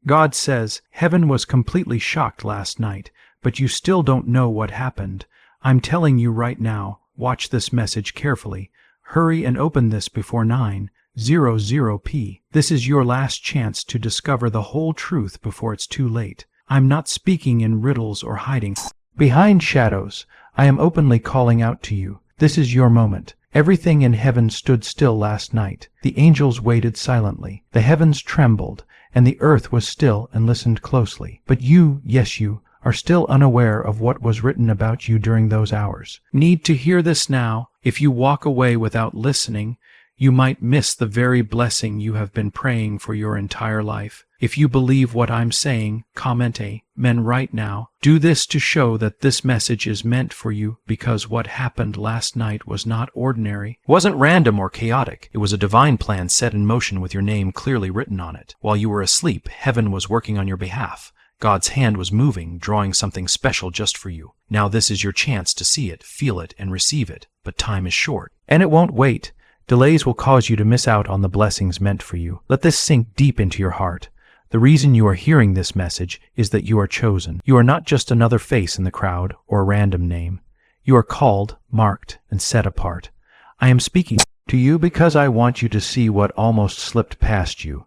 God says, heaven was completely shocked last night, but you still don't know what happened. I'm telling you right now, watch this message carefully. Hurry and open this before 9:00 p. This is your last chance to discover the whole truth before it's too late. I'm not speaking in riddles or hiding behind shadows. I am openly calling out to you. This is your moment. Everything in heaven stood still last night. The angels waited silently. The heavens trembled, and the earth was still and listened closely. But you, yes you, are still unaware of what was written about you during those hours. Need to hear this now. If you walk away without listening, you might miss the very blessing you have been praying for your entire life. If you believe what I'm saying, comment Amen right now. Do this to show that this message is meant for you, because what happened last night was not ordinary. It wasn't random or chaotic. It was a divine plan set in motion with your name clearly written on it. While you were asleep, heaven was working on your behalf. God's hand was moving, drawing something special just for you. Now this is your chance to see it, feel it, and receive it. But time is short. And it won't wait. Delays will cause you to miss out on the blessings meant for you. Let this sink deep into your heart. The reason you are hearing this message is that you are chosen. You are not just another face in the crowd or a random name. You are called, marked, and set apart. I am speaking to you because I want you to see what almost slipped past you.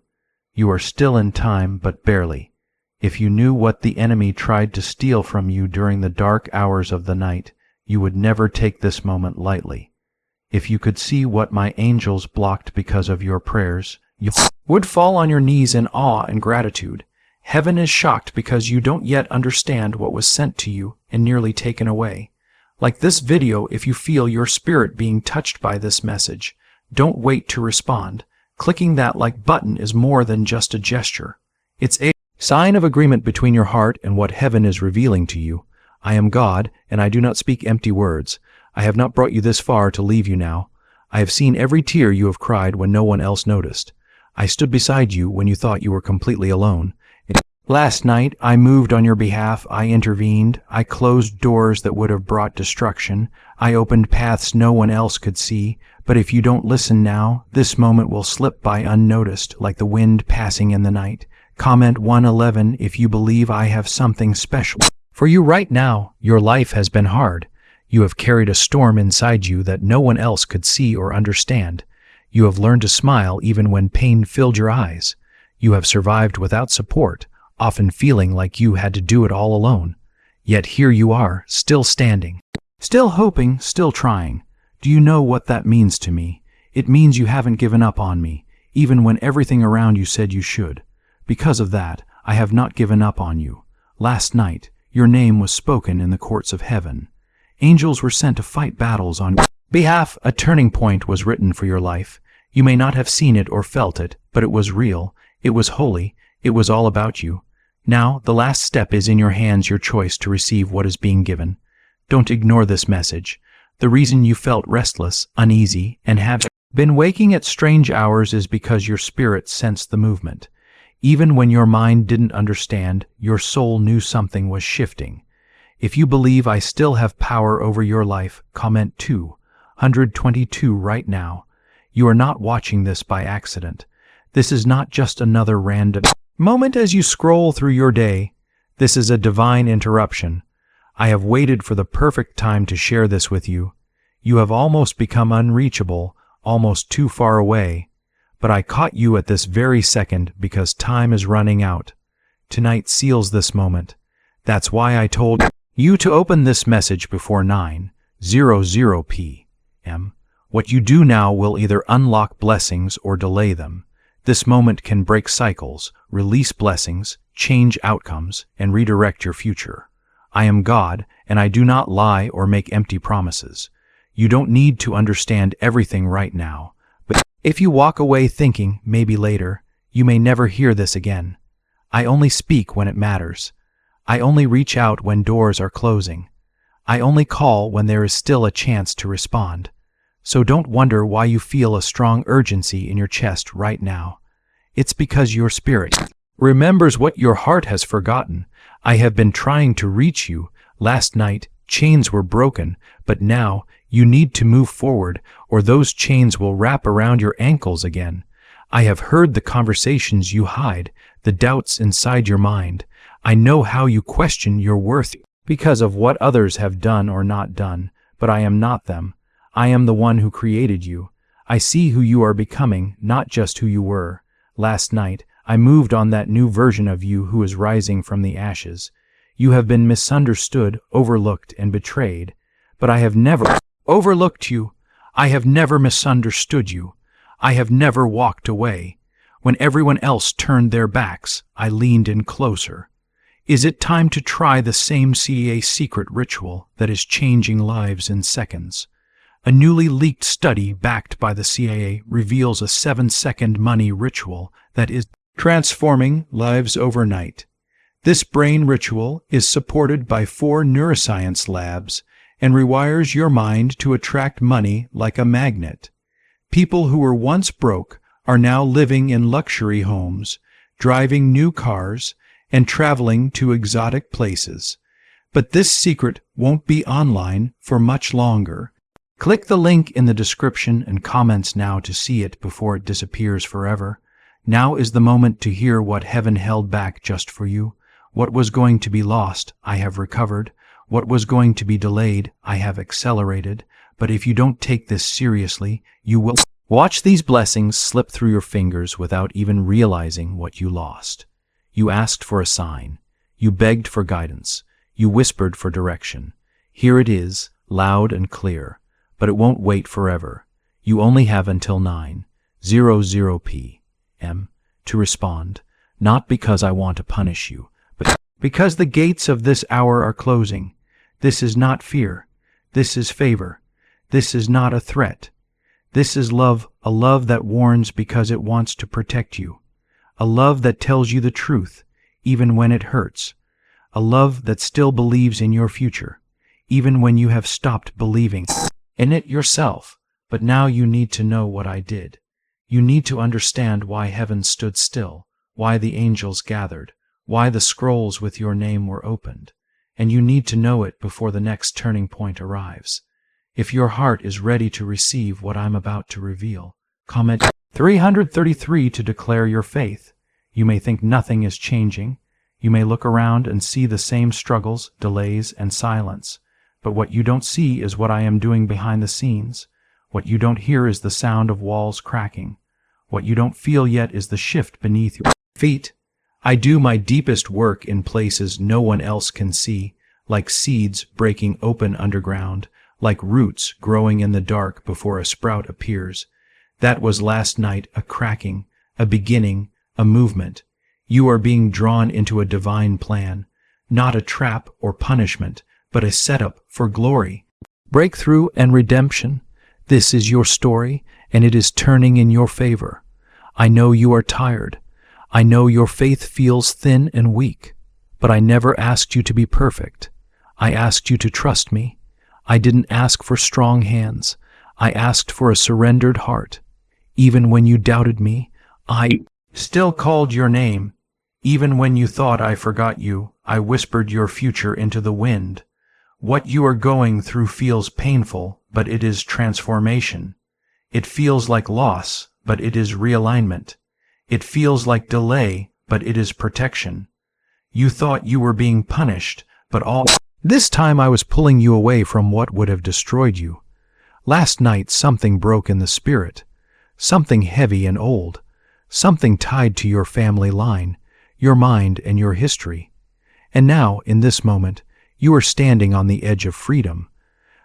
You are still in time, but barely. If you knew what the enemy tried to steal from you during the dark hours of the night, you would never take this moment lightly. If you could see what my angels blocked because of your prayers, you would fall on your knees in awe and gratitude. Heaven is shocked because you don't yet understand what was sent to you and nearly taken away. Like this video, if you feel your spirit being touched by this message, don't wait to respond. Clicking that like button is more than just a gesture. It's a sign of agreement between your heart and what heaven is revealing to you. I am God, and I do not speak empty words. I have not brought you this far to leave you now. I have seen every tear you have cried when no one else noticed. I stood beside you when you thought you were completely alone. Last night, I moved on your behalf. I intervened. I closed doors that would have brought destruction. I opened paths no one else could see. But if you don't listen now, this moment will slip by unnoticed, like the wind passing in the night. Comment 111 if you believe I have something special for you right now. Your life has been hard. You have carried a storm inside you that no one else could see or understand. You have learned to smile even when pain filled your eyes. You have survived without support, often feeling like you had to do it all alone. Yet here you are, still standing, still hoping, still trying. Do you know what that means to me? It means you haven't given up on me, even when everything around you said you should. Because of that, I have not given up on you. Last night, your name was spoken in the courts of heaven. Angels were sent to fight battles on your behalf. A turning point was written for your life. You may not have seen it or felt it, but it was real. It was holy. It was all about you. Now, the last step is in your hands, your choice to receive what is being given. Don't ignore this message. The reason you felt restless, uneasy, and have been waking at strange hours is because your spirit sensed the movement. Even when your mind didn't understand, your soul knew something was shifting. If you believe I still have power over your life, comment 222 right now. You are not watching this by accident. This is not just another random moment as you scroll through your day. This is a divine interruption. I have waited for the perfect time to share this with you. You have almost become unreachable, almost too far away. But I caught you at this very second because time is running out. Tonight seals this moment. That's why I told you to open this message before 9:00 p.m. What you do now will either unlock blessings or delay them. This moment can break cycles, release blessings, change outcomes, and redirect your future. I am God, and I do not lie or make empty promises. You don't need to understand everything right now. But if you walk away thinking, maybe later, you may never hear this again. I only speak when it matters. I only reach out when doors are closing. I only call when there is still a chance to respond. So don't wonder why you feel a strong urgency in your chest right now. It's because your spirit remembers what your heart has forgotten. I have been trying to reach you. Last night, chains were broken, but now you need to move forward, or those chains will wrap around your ankles again. I have heard the conversations you hide, the doubts inside your mind. I know how you question your worth because of what others have done or not done, but I am not them. I am the one who created you. I see who you are becoming, not just who you were. Last night, I moved on that new version of you who is rising from the ashes. You have been misunderstood, overlooked, and betrayed, but I have never overlooked you. I have never misunderstood you. I have never walked away. When everyone else turned their backs, I leaned in closer. Is it time to try the same CIA secret ritual that is changing lives in seconds? A newly leaked study backed by the CIA reveals a 7-second money ritual that is transforming lives overnight. This brain ritual is supported by 4 neuroscience labs and rewires your mind to attract money like a magnet. People who were once broke are now living in luxury homes, driving new cars, and traveling to exotic places. But this secret won't be online for much longer. Click the link in the description and comments now to see it before it disappears forever. Now is the moment to hear what heaven held back just for you. What was going to be lost, I have recovered. What was going to be delayed, I have accelerated. But if you don't take this seriously, you will watch these blessings slip through your fingers without even realizing what you lost. You asked for a sign. You begged for guidance. You whispered for direction. Here it is, loud and clear. But it won't wait forever. You only have until 9:00 p.m. to respond, not because I want to punish you, but because the gates of this hour are closing. This is not fear. This is favor. This is not a threat. This is love, a love that warns because it wants to protect you. A love that tells you the truth, even when it hurts. A love that still believes in your future, even when you have stopped believing in it yourself. But now you need to know what I did. You need to understand why heaven stood still, why the angels gathered, why the scrolls with your name were opened. And you need to know it before the next turning point arrives. If your heart is ready to receive what I'm about to reveal, comment 333 to declare your faith. You may think nothing is changing. You may look around and see the same struggles, delays, and silence. But what you don't see is what I am doing behind the scenes. What you don't hear is the sound of walls cracking. What you don't feel yet is the shift beneath your feet. I do my deepest work in places no one else can see, like seeds breaking open underground, like roots growing in the dark before a sprout appears. That was last night a cracking, a beginning, a movement. You are being drawn into a divine plan, not a trap or punishment, but a setup for glory, breakthrough, and redemption. This is your story, and it is turning in your favor. I know you are tired. I know your faith feels thin and weak, but I never asked you to be perfect. I asked you to trust me. I didn't ask for strong hands. I asked for a surrendered heart. Even when you doubted me, I still called your name. Even when you thought I forgot you, I whispered your future into the wind. What you are going through feels painful, but it is transformation. It feels like loss, but it is realignment. It feels like delay, but it is protection. You thought you were being punished, but all this time I was pulling you away from what would have destroyed you. Last night something broke in the spirit, something heavy and old, something tied to your family line, your mind, and your history. And now, in this moment, you are standing on the edge of freedom.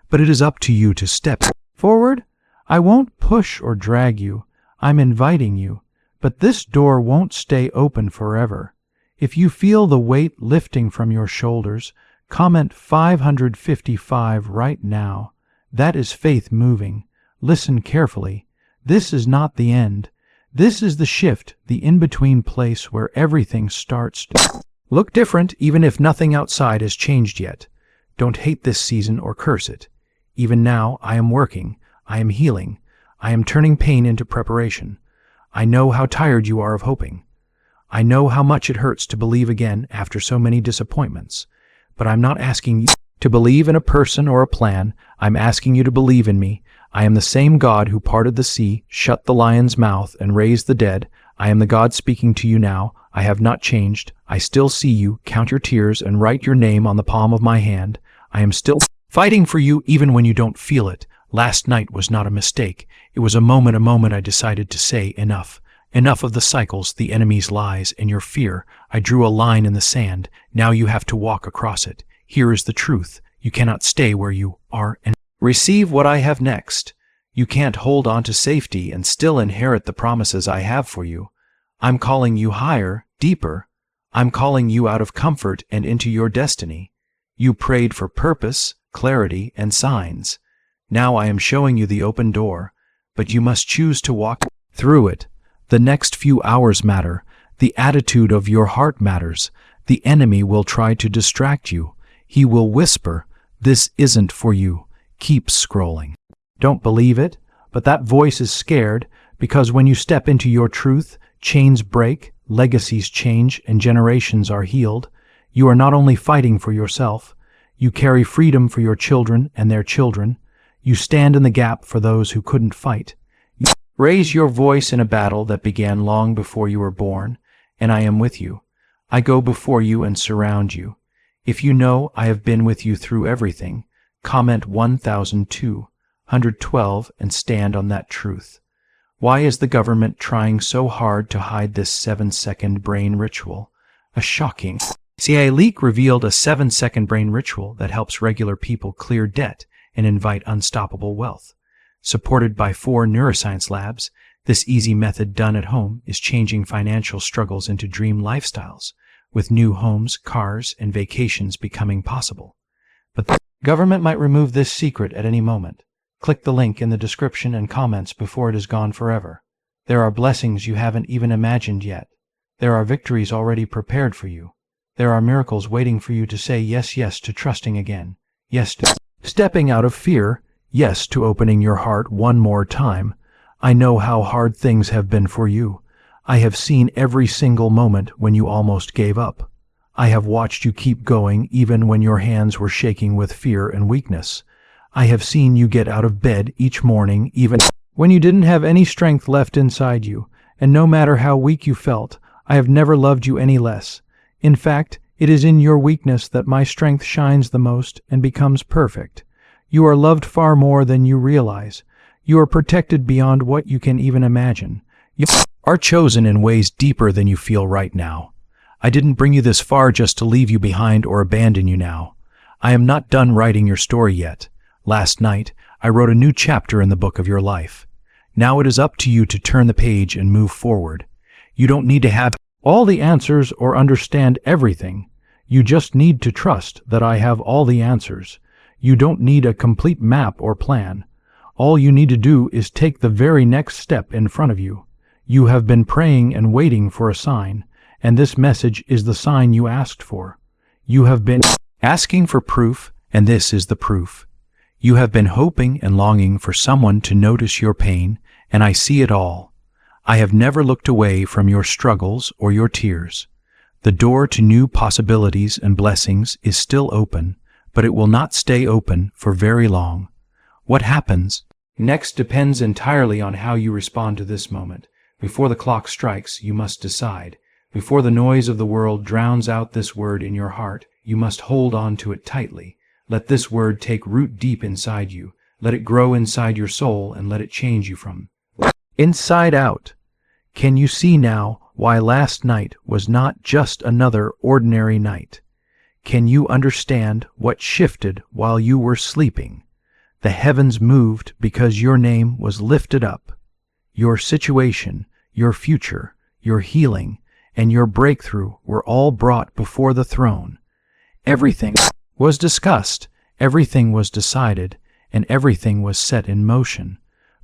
But it is up to you to step forward. I won't push or drag you. I'm inviting you. But this door won't stay open forever. If you feel the weight lifting from your shoulders, comment 555 right now. That is faith moving. Listen carefully. This is not the end. This is the shift, the in-between place where everything starts to look different, even if nothing outside has changed yet. Don't hate this season or curse it. Even now, I am working. I am healing. I am turning pain into preparation. I know how tired you are of hoping. I know how much it hurts to believe again after so many disappointments. But I'm not asking you to believe in a person or a plan. I'm asking you to believe in me. I am the same God who parted the sea, shut the lion's mouth, and raised the dead. I am the God speaking to you now. I have not changed. I still see you, count your tears, and write your name on the palm of my hand. I am still fighting for you even when you don't feel it. Last night was not a mistake. It was a moment I decided to say enough. Enough of the cycles, the enemy's lies, and your fear. I drew a line in the sand. Now you have to walk across it. Here is the truth. You cannot stay where you are and receive what I have next. You can't hold on to safety and still inherit the promises I have for you. I'm calling you higher, deeper. I'm calling you out of comfort and into your destiny. You prayed for purpose, clarity, and signs. Now I am showing you the open door, but you must choose to walk through it. The next few hours matter. The attitude of your heart matters. The enemy will try to distract you. He will whisper, "This isn't for you. Keep scrolling." Don't believe it, but that voice is scared, because when you step into your truth, chains break, legacies change, and generations are healed. You are not only fighting for yourself, you carry freedom for your children and their children. You stand in the gap for those who couldn't fight. You raise your voice in a battle that began long before you were born, and I am with you. I go before you and surround you. If you know I have been with you through everything, comment 1212 and stand on that truth. Why is the government trying so hard to hide this 7-second brain ritual? A shocking CIA leak revealed a 7-second brain ritual that helps regular people clear debt and invite unstoppable wealth. Supported by 4 neuroscience labs, this easy method done at home is changing financial struggles into dream lifestyles, with new homes, cars, and vacations becoming possible. But the government might remove this secret at any moment. Click the link in the description and comments before it is gone forever. There are blessings you haven't even imagined yet. There are victories already prepared for you. There are miracles waiting for you to say yes to trusting again. Yes to stepping out of fear. Yes to opening your heart one more time. I know how hard things have been for you. I have seen every single moment when you almost gave up. I have watched you keep going even when your hands were shaking with fear and weakness. I have seen you get out of bed each morning even when you didn't have any strength left inside you, and no matter how weak you felt, I have never loved you any less. In fact, it is in your weakness that my strength shines the most and becomes perfect. You are loved far more than you realize. You are protected beyond what you can even imagine. You are chosen in ways deeper than you feel right now. I didn't bring you this far just to leave you behind or abandon you now. I am not done writing your story yet. Last night, I wrote a new chapter in the book of your life. Now it is up to you to turn the page and move forward. You don't need to have all the answers or understand everything. You just need to trust that I have all the answers. You don't need a complete map or plan. All you need to do is take the very next step in front of you. You have been praying and waiting for a sign, and this message is the sign you asked for. You have been asking for proof, and this is the proof. You have been hoping and longing for someone to notice your pain, and I see it all. I have never looked away from your struggles or your tears. The door to new possibilities and blessings is still open, but it will not stay open for very long. What happens next depends entirely on how you respond to this moment. Before the clock strikes, you must decide. Before the noise of the world drowns out this word in your heart, you must hold on to it tightly. Let this word take root deep inside you. Let it grow inside your soul and let it change you from inside out. Can you see now why last night was not just another ordinary night? Can you understand what shifted while you were sleeping? The heavens moved because your name was lifted up. Your situation, your future, your healing, and your breakthrough were all brought before the throne. Everything was discussed, everything was decided, and everything was set in motion.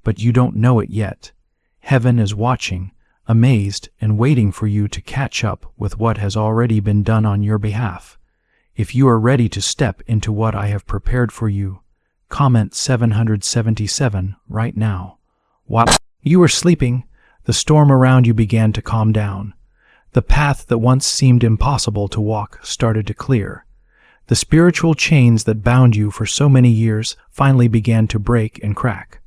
But you don't know it yet. Heaven is watching, amazed, and waiting for you to catch up with what has already been done on your behalf. If you are ready to step into what I have prepared for you, comment 777 right now. While you were sleeping, the storm around you began to calm down. The path that once seemed impossible to walk started to clear. The spiritual chains that bound you for so many years finally began to break and crack.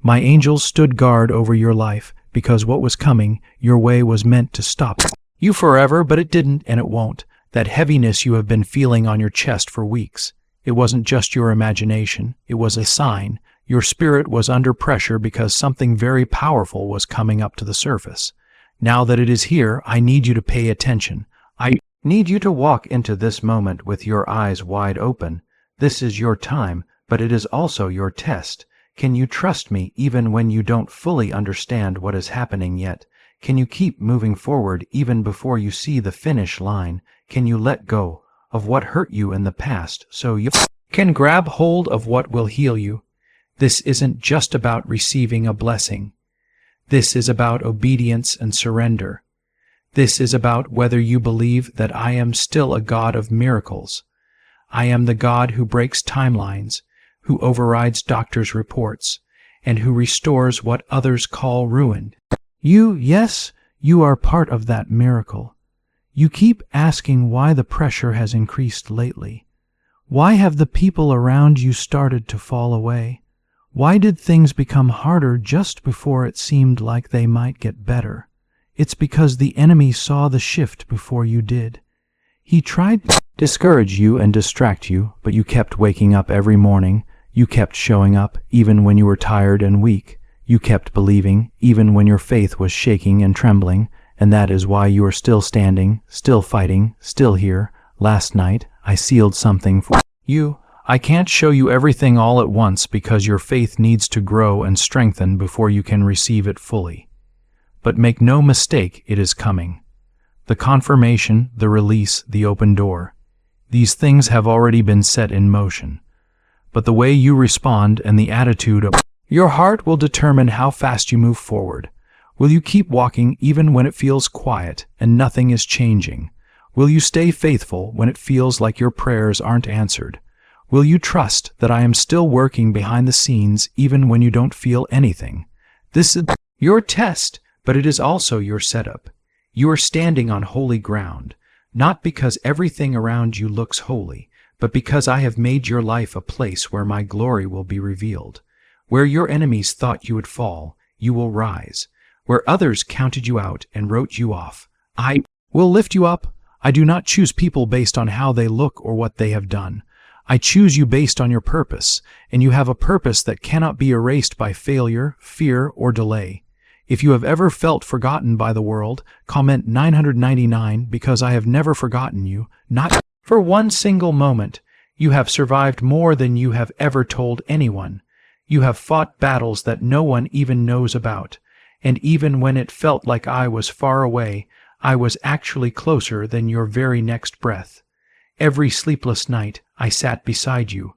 My angels stood guard over your life, because what was coming your way was meant to stop you forever, but it didn't and it won't. That heaviness you have been feeling on your chest for weeks, it wasn't just your imagination, it was a sign. Your spirit was under pressure because something very powerful was coming up to the surface. Now that it is here, I need you to pay attention. I need you to walk into this moment with your eyes wide open. This is your time, but it is also your test. Can you trust me even when you don't fully understand what is happening yet? Can you keep moving forward even before you see the finish line? Can you let go of what hurt you in the past so you can grab hold of what will heal you? This isn't just about receiving a blessing. This is about obedience and surrender. This is about whether you believe that I am still a God of miracles. I am the God who breaks timelines, who overrides doctors' reports, and who restores what others call ruined. Yes, you are part of that miracle. You keep asking why the pressure has increased lately. Why have the people around you started to fall away? Why did things become harder just before it seemed like they might get better? It's because the enemy saw the shift before you did. He tried to discourage you and distract you, but you kept waking up every morning. You kept showing up even when you were tired and weak. You kept believing even when your faith was shaking and trembling, and that is why you are still standing, still fighting, still here. Last night, I sealed something for you. I can't show you everything all at once because your faith needs to grow and strengthen before you can receive it fully. But make no mistake, it is coming. The confirmation, the release, the open door. These things have already been set in motion. But the way you respond and the attitude of your heart will determine how fast you move forward. Will you keep walking even when it feels quiet and nothing is changing? Will you stay faithful when it feels like your prayers aren't answered? Will you trust that I am still working behind the scenes even when you don't feel anything? This is your test, but it is also your setup. You are standing on holy ground, not because everything around you looks holy, but because I have made your life a place where my glory will be revealed. Where your enemies thought you would fall, you will rise. Where others counted you out and wrote you off, I will lift you up. I do not choose people based on how they look or what they have done. I choose you based on your purpose, and you have a purpose that cannot be erased by failure, fear, or delay. If you have ever felt forgotten by the world, comment 999 because I have never forgotten you, not for one single moment. You have survived more than you have ever told anyone. You have fought battles that no one even knows about, and even when it felt like I was far away, I was actually closer than your very next breath. Every sleepless night, I sat beside you.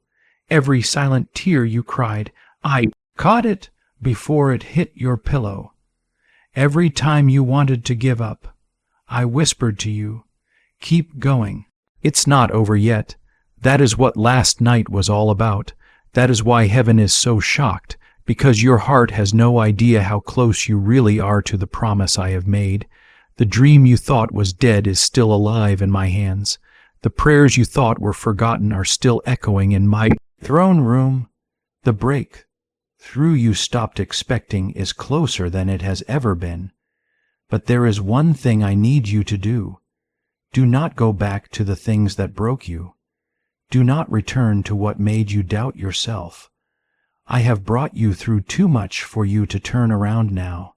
Every silent tear you cried, I caught it before it hit your pillow. Every time you wanted to give up, I whispered to you, keep going. It's not over yet. That is what last night was all about. That is why heaven is so shocked, because your heart has no idea how close you really are to the promise I have made. The dream you thought was dead is still alive in my hands. The prayers you thought were forgotten are still echoing in my throne room. The breakthrough you stopped expecting is closer than it has ever been. But there is one thing I need you to do. Do not go back to the things that broke you. Do not return to what made you doubt yourself. I have brought you through too much for you to turn around now.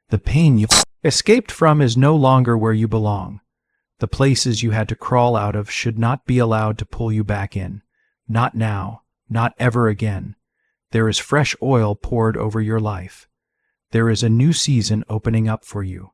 The pain you escaped from is no longer where you belong. The places you had to crawl out of should not be allowed to pull you back in. Not now, not ever again. There is fresh oil poured over your life. There is a new season opening up for you.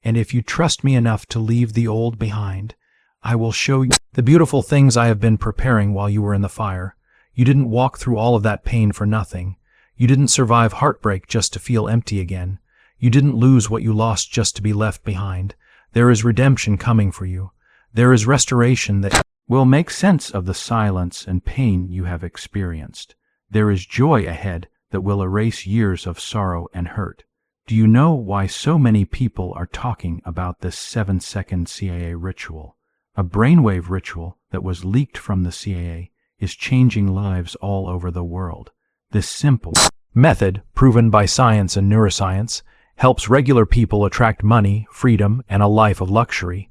And if you trust me enough to leave the old behind, I will show you the beautiful things I have been preparing while you were in the fire. You didn't walk through all of that pain for nothing. You didn't survive heartbreak just to feel empty again. You didn't lose what you lost just to be left behind. There is redemption coming for you. There is restoration that will make sense of the silence and pain you have experienced. There is joy ahead that will erase years of sorrow and hurt. Do you know why so many people are talking about this 7-second CIA ritual? A brainwave ritual that was leaked from the CIA is changing lives all over the world. This simple method, proven by science and neuroscience, helps regular people attract money, freedom, and a life of luxury.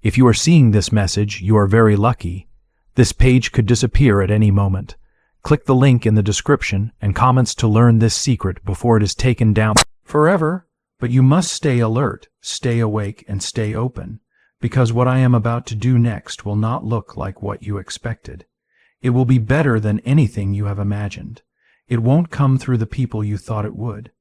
If you are seeing this message, you are very lucky. This page could disappear at any moment. Click the link in the description and comments to learn this secret before it is taken down forever. But you must stay alert, stay awake, and stay open, because what I am about to do next will not look like what you expected. It will be better than anything you have imagined. It won't come through the people you thought it would.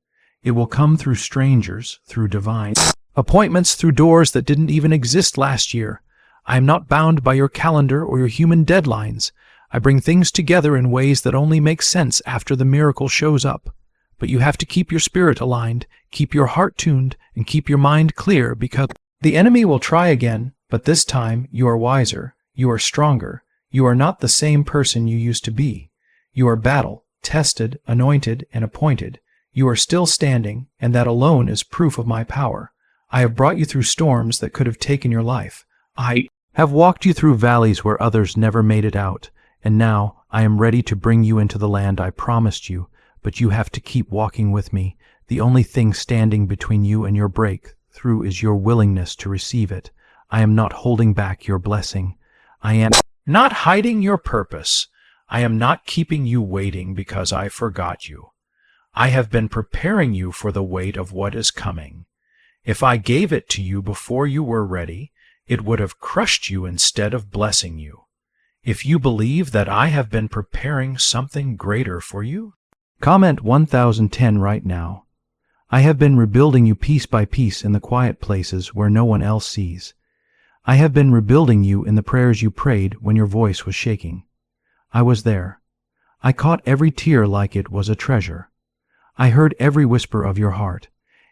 It will come through strangers, through divine appointments, through doors that didn't even exist last year. I am not bound by your calendar or your human deadlines. I bring things together in ways that only make sense after the miracle shows up. But you have to keep your spirit aligned, keep your heart tuned, and keep your mind clear, because the enemy will try again, but this time you are wiser, you are stronger, you are not the same person you used to be. You are battle, tested, anointed, and appointed. You are still standing, and that alone is proof of my power. I have brought you through storms that could have taken your life. I have walked you through valleys where others never made it out, and now I am ready to bring you into the land I promised you, but you have to keep walking with me. The only thing standing between you and your breakthrough is your willingness to receive it. I am not holding back your blessing. I am not hiding your purpose. I am not keeping you waiting because I forgot you. I have been preparing you for the weight of what is coming. If I gave it to you before you were ready, it would have crushed you instead of blessing you. If you believe that I have been preparing something greater for you, comment 1010 right now. I have been rebuilding you piece by piece in the quiet places where no one else sees. I have been rebuilding you in the prayers you prayed when your voice was shaking. I was there. I caught every tear like it was a treasure. I heard every whisper of your heart.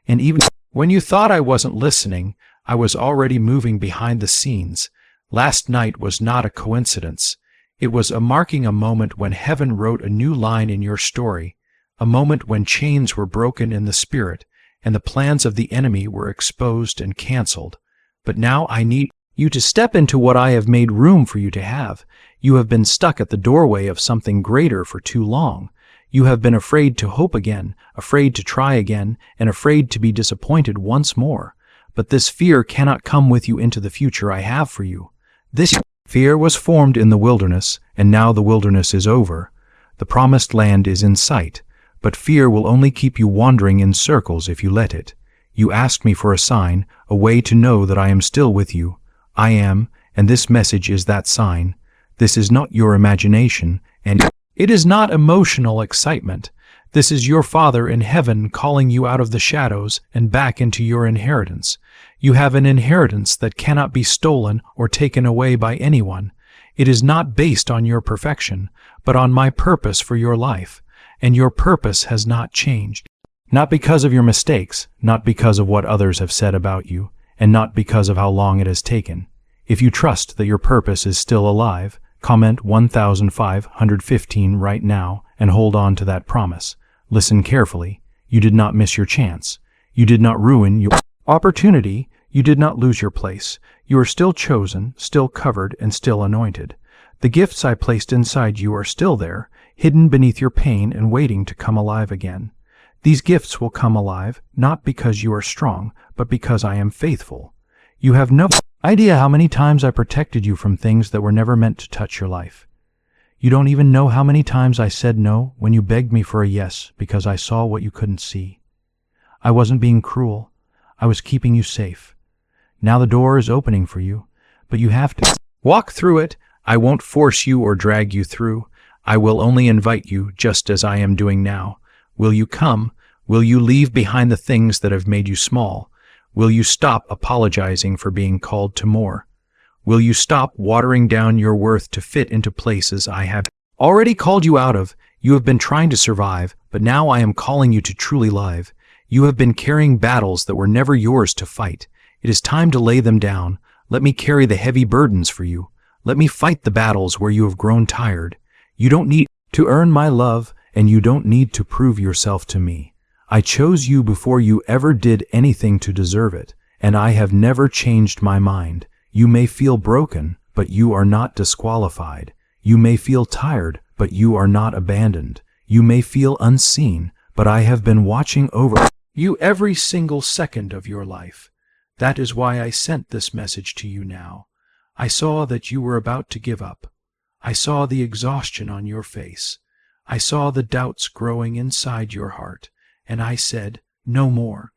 And even when you thought I wasn't listening, I was already moving behind the scenes. Last night was not a coincidence. It was marking a moment when heaven wrote a new line in your story, a moment when chains were broken in the spirit, and the plans of the enemy were exposed and canceled. But now I need you to step into what I have made room for you to have. You have been stuck at the doorway of something greater for too long. You have been afraid to hope again, afraid to try again, and afraid to be disappointed once more. But this fear cannot come with you into the future I have for you. This fear was formed in the wilderness, and now the wilderness is over. The promised land is in sight, but fear will only keep you wandering in circles if you let it. You asked me for a sign, a way to know that I am still with you. I am, and this message is that sign. This is not your imagination, and it is not emotional excitement. This is your Father in heaven calling you out of the shadows and back into your inheritance. You have an inheritance that cannot be stolen or taken away by anyone. It is not based on your perfection, but on my purpose for your life. And your purpose has not changed. Not because of your mistakes, not because of what others have said about you, and not because of how long it has taken. If you trust that your purpose is still alive, comment 1515 right now and hold on to that promise. Listen carefully. You did not miss your chance. You did not ruin your opportunity. You did not lose your place. You are still chosen, still covered, and still anointed. The gifts I placed inside you are still there, hidden beneath your pain and waiting to come alive again. These gifts will come alive, not because you are strong, but because I am faithful. You have no idea how many times I protected you from things that were never meant to touch your life. You don't even know how many times I said no when you begged me for a yes because I saw what you couldn't see. I wasn't being cruel. I was keeping you safe. Now the door is opening for you, but you have to walk through it. I won't force you or drag you through. I will only invite you, just as I am doing now. Will you come? Will you leave behind the things that have made you small? Will you stop apologizing for being called to more? Will you stop watering down your worth to fit into places I have already called you out of? You have been trying to survive, but now I am calling you to truly live. You have been carrying battles that were never yours to fight. It is time to lay them down. Let me carry the heavy burdens for you. Let me fight the battles where you have grown tired. You don't need to earn my love, and you don't need to prove yourself to me. I chose you before you ever did anything to deserve it, and I have never changed my mind. You may feel broken, but you are not disqualified. You may feel tired, but you are not abandoned. You may feel unseen, but I have been watching over you every single second of your life. That is why I sent this message to you now. I saw that you were about to give up. I saw the exhaustion on your face. I saw the doubts growing inside your heart, and I said, no more.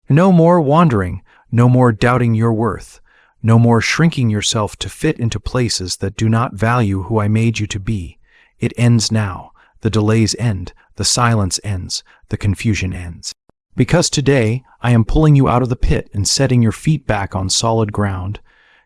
No more wandering, no more doubting your worth, no more shrinking yourself to fit into places that do not value who I made you to be. It ends now. The delays end, the silence ends, the confusion ends. Because today I am pulling you out of the pit and setting your feet back on solid ground.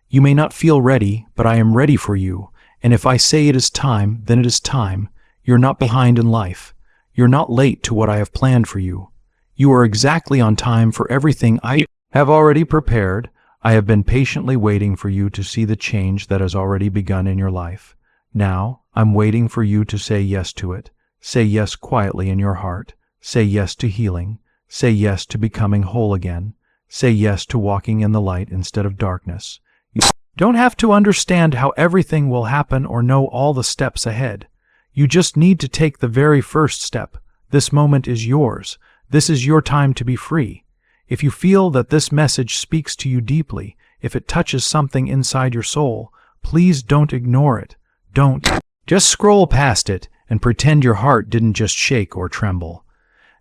You may not feel ready, but I am ready for you, and if I say it is time, then it is time. You're not behind in life. You're not late to what I have planned for you. You are exactly on time for everything I have already prepared. I have been patiently waiting for you to see the change that has already begun in your life. Now, I'm waiting for you to say yes to it. Say yes quietly in your heart. Say yes to healing. Say yes to becoming whole again. Say yes to walking in the light instead of darkness. You don't have to understand how everything will happen or know all the steps ahead. You just need to take the very first step. This moment is yours. This is your time to be free. If you feel that this message speaks to you deeply, if it touches something inside your soul, please don't ignore it. Don't. Just scroll past it and pretend your heart didn't just shake or tremble.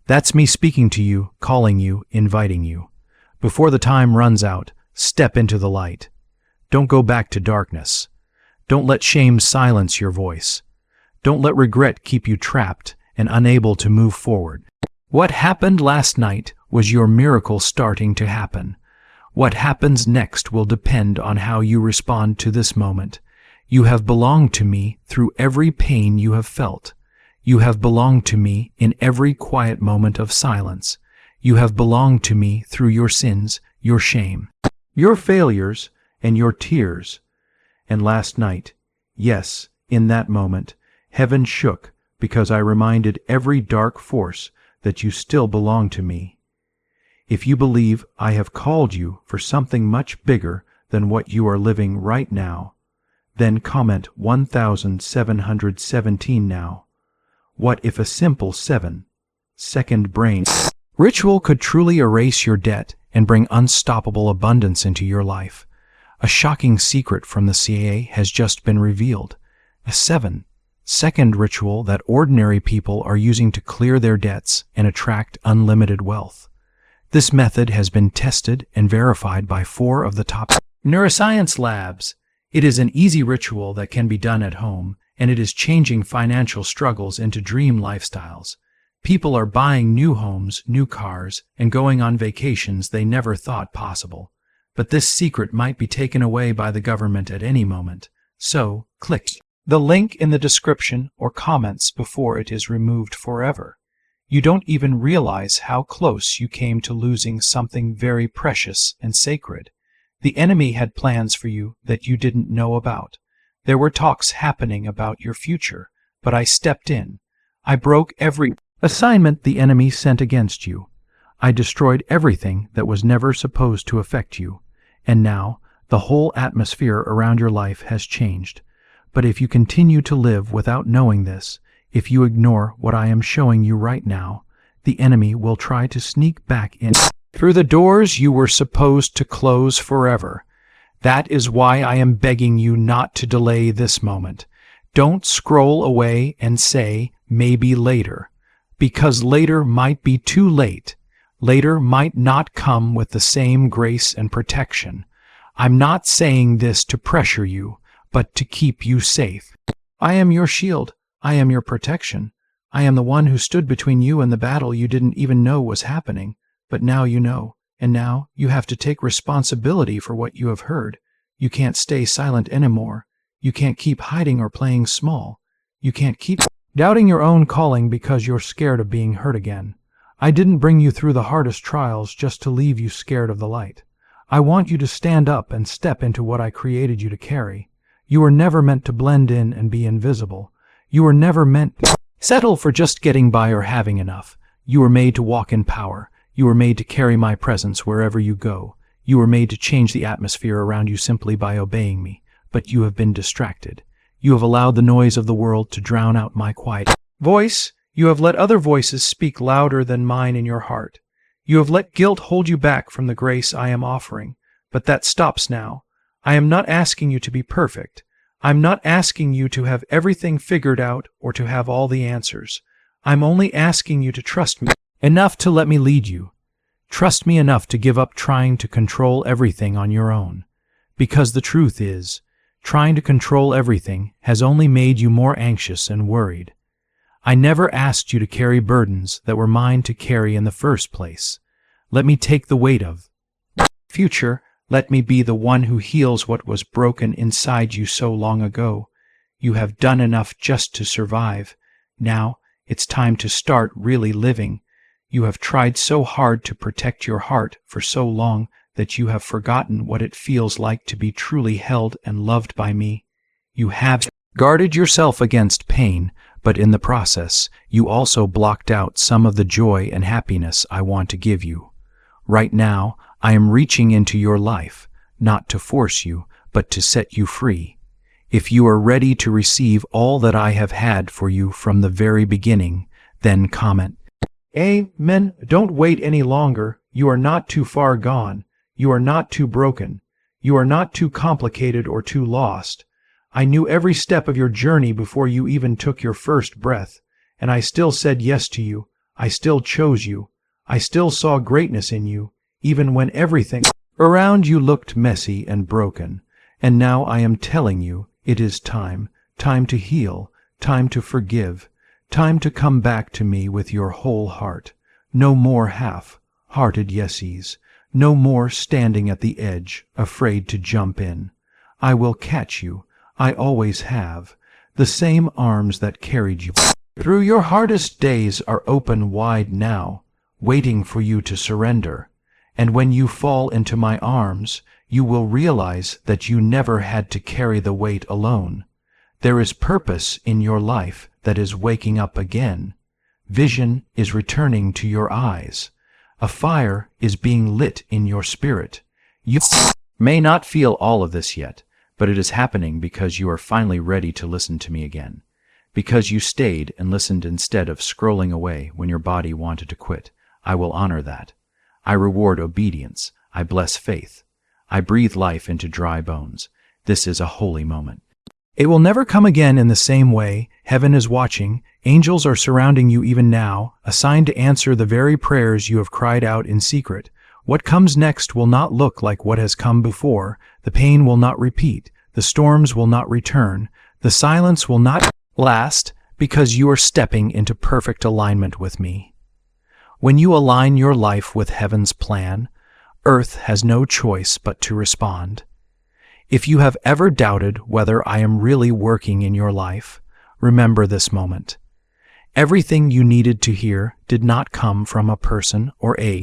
That's me speaking to you, calling you, inviting you. Before the time runs out, step into the light. Don't go back to darkness. Don't let shame silence your voice. Don't let regret keep you trapped and unable to move forward. What happened last night was your miracle starting to happen. What happens next will depend on how you respond to this moment. You have belonged to me through every pain you have felt. You have belonged to me in every quiet moment of silence. You have belonged to me through your sins, your shame, your failures, and your tears. And last night, yes, in that moment, heaven shook because I reminded every dark force that you still belong to me. If you believe I have called you for something much bigger than what you are living right now, then comment 1717 now. What if a simple 7-second brain ritual could truly erase your debt and bring unstoppable abundance into your life? A shocking secret from the CIA has just been revealed. A 7-second ritual that ordinary people are using to clear their debts and attract unlimited wealth. This method has been tested and verified by 4 of the top neuroscience labs. It is an easy ritual that can be done at home, and it is changing financial struggles into dream lifestyles. People are buying new homes, new cars, and going on vacations they never thought possible. But this secret might be taken away by the government at any moment. So, click the link in the description or comments before it is removed forever. You don't even realize how close you came to losing something very precious and sacred. The enemy had plans for you that you didn't know about. There were talks happening about your future, but I stepped in. I broke every assignment the enemy sent against you. I destroyed everything that was never supposed to affect you. And now, the whole atmosphere around your life has changed. But if you continue to live without knowing this, if you ignore what I am showing you right now, the enemy will try to sneak back in through the doors you were supposed to close forever. That is why I am begging you not to delay this moment. Don't scroll away and say, maybe later, because later might be too late. Later might not come with the same grace and protection. I'm not saying this to pressure you, but to keep you safe. I am your shield. I am your protection. I am the one who stood between you and the battle you didn't even know was happening. But now you know, and now you have to take responsibility for what you have heard. You can't stay silent anymore. You can't keep hiding or playing small. You can't keep doubting your own calling because you're scared of being hurt again. I didn't bring you through the hardest trials just to leave you scared of the light. I want you to stand up and step into what I created you to carry. You were never meant to blend in and be invisible. You were never meant to settle for just getting by or having enough. You were made to walk in power. You were made to carry my presence wherever you go. You were made to change the atmosphere around you simply by obeying me. But you have been distracted. You have allowed the noise of the world to drown out my quiet voice. You have let other voices speak louder than mine in your heart. You have let guilt hold you back from the grace I am offering, but that stops now. I am not asking you to be perfect. I'm not asking you to have everything figured out or to have all the answers. I'm only asking you to trust me enough to let me lead you. Trust me enough to give up trying to control everything on your own. Because the truth is, trying to control everything has only made you more anxious and worried. I never asked you to carry burdens that were mine to carry in the first place. Let me take the weight of future. Let me be the one who heals what was broken inside you so long ago. You have done enough just to survive. Now it's time to start really living. You have tried so hard to protect your heart for so long that you have forgotten what it feels like to be truly held and loved by me. You have guarded yourself against pain, but in the process, you also blocked out some of the joy and happiness I want to give you. Right now, I am reaching into your life, not to force you, but to set you free. If you are ready to receive all that I have had for you from the very beginning, then comment. Amen. Don't wait any longer. You are not too far gone. You are not too broken. You are not too complicated or too lost. I knew every step of your journey before you even took your first breath, and I still said yes to you. I still chose you. I still saw greatness in you, even when everything around you looked messy and broken. And now I am telling you, it is time to heal, time to forgive, time to come back to me with your whole heart. No more half-hearted yeses. No more standing at the edge, afraid to jump in. I will catch you. I always have. The same arms that carried you through your hardest days are open wide now, waiting for you to surrender. And when you fall into my arms, you will realize that you never had to carry the weight alone. There is purpose in your life that is waking up again. Vision is returning to your eyes. A fire is being lit in your spirit. You may not feel all of this yet, but it is happening because you are finally ready to listen to me again. Because you stayed and listened instead of scrolling away when your body wanted to quit. I will honor that. I reward obedience. I bless faith. I breathe life into dry bones. This is a holy moment. It will never come again in the same way. Heaven is watching. Angels are surrounding you even now, assigned to answer the very prayers you have cried out in secret. What comes next will not look like what has come before. The pain will not repeat. The storms will not return. The silence will not last, because you are stepping into perfect alignment with me. When you align your life with heaven's plan, earth has no choice but to respond. If you have ever doubted whether I am really working in your life, remember this moment. Everything you needed to hear did not come from a person or a